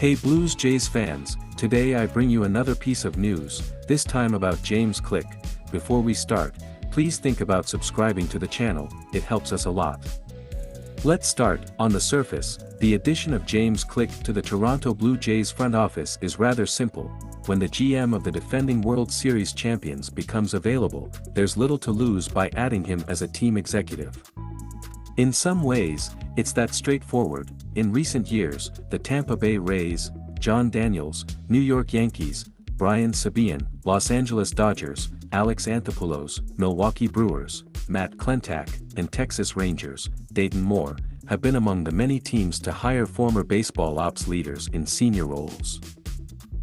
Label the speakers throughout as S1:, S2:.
S1: Hey Blues Jays fans, today I bring you another piece of news, this time about James Click. Before we start, please think about subscribing to the channel, it helps us a lot. Let's start. On the surface, the addition of James Click to the Toronto Blue Jays front office is rather simple. When the GM of the defending World Series champions becomes available, there's little to lose by adding him as a team executive. In some ways, it's that straightforward. In recent years, the Tampa Bay Rays, John Daniels, New York Yankees, Brian Sabean, Los Angeles Dodgers, Alex Anthopoulos, Milwaukee Brewers, Matt Klentak, and Texas Rangers, Dayton Moore, have been among the many teams to hire former baseball ops leaders in senior roles.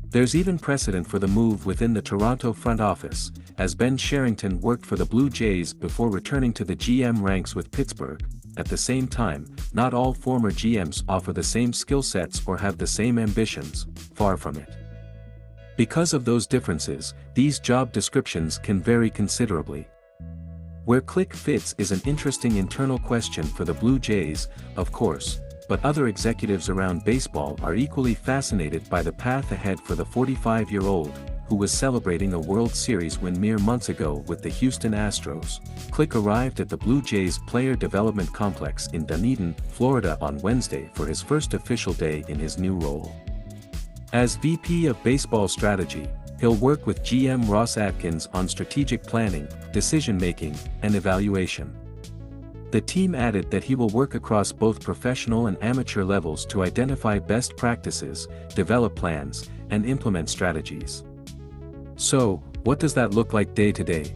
S1: There's even precedent for the move within the Toronto front office, as Ben Cherington worked for the Blue Jays before returning to the GM ranks with Pittsburgh. At the same time, not all former GMs offer the same skill sets or have the same ambitions, far from it. Because of those differences, these job descriptions can vary considerably. Where Click fits is an interesting internal question for the Blue Jays, of course, but other executives around baseball are equally fascinated by the path ahead for the 45-year-old, who was celebrating a World Series win mere months ago with the Houston Astros. Click arrived at the Blue Jays Player Development Complex in Dunedin, Florida on Wednesday for his first official day in his new role. As VP of Baseball Strategy, he'll work with GM Ross Atkins on strategic planning, decision-making, and evaluation. The team added that he will work across both professional and amateur levels to identify best practices, develop plans, and implement strategies. So, what does that look like day to day?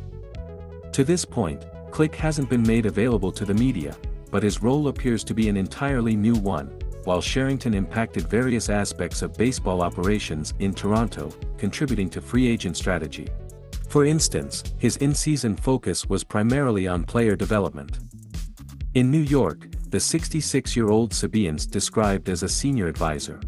S1: To this point, Click hasn't been made available to the media, but his role appears to be an entirely new one. While Cherington impacted various aspects of baseball operations in Toronto, contributing to free agent strategy. For instance, his in-season focus was primarily on player development. In New York, the 66-year-old Sabean's described as a senior advisor.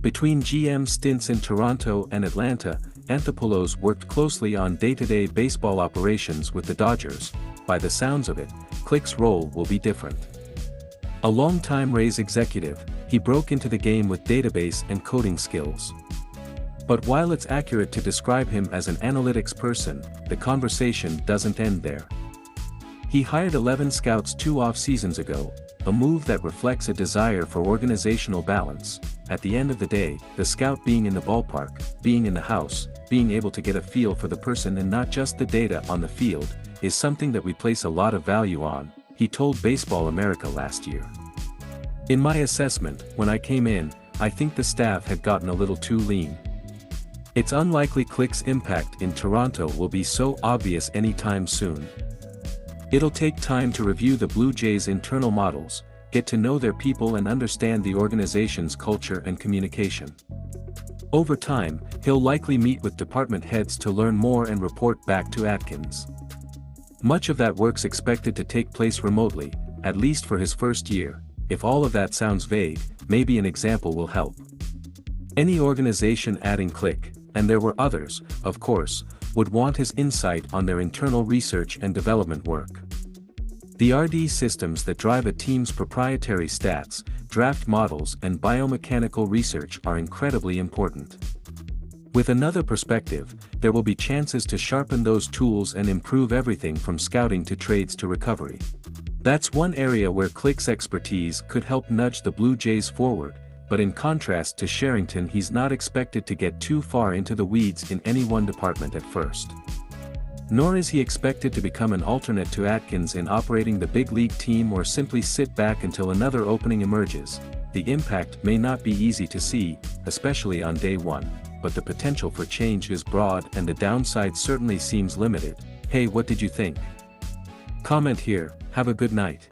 S1: Between GM stints in Toronto and Atlanta, Anthopoulos worked closely on day-to-day baseball operations with the Dodgers. By the sounds of it, Click's role will be different. A longtime Rays executive, he broke into the game with database and coding skills. But while it's accurate to describe him as an analytics person, the conversation doesn't end there. He hired 11 scouts 2 off-seasons ago, a move that reflects a desire for organizational balance. At the end of the day, the scout being in the ballpark, being in the house, being able to get a feel for the person and not just the data on the field, is something that we place a lot of value on, he told Baseball America last year. In my assessment, when I came in, I think the staff had gotten a little too lean. It's unlikely Click's impact in Toronto will be so obvious anytime soon. It'll take time to review the Blue Jays' internal models, get to know their people and understand the organization's culture and communication. Over time, he'll likely meet with department heads to learn more and report back to Atkins. Much of that work's expected to take place remotely, at least for his first year. If all of that sounds vague, maybe an example will help. Any organization adding Click, and there were others, of course, would want his insight on their internal research and development work. The RD systems that drive a team's proprietary stats, draft models and biomechanical research are incredibly important. With another perspective, there will be chances to sharpen those tools and improve everything from scouting to trades to recovery. That's one area where Click's expertise could help nudge the Blue Jays forward, but in contrast to Cherington, he's not expected to get too far into the weeds in any one department at first. Nor is he expected to become an alternate to Atkins in operating the big league team or simply sit back until another opening emerges. The impact may not be easy to see, especially on day one, but the potential for change is broad and the downside certainly seems limited. Hey, what did you think? Comment here. Have a good night.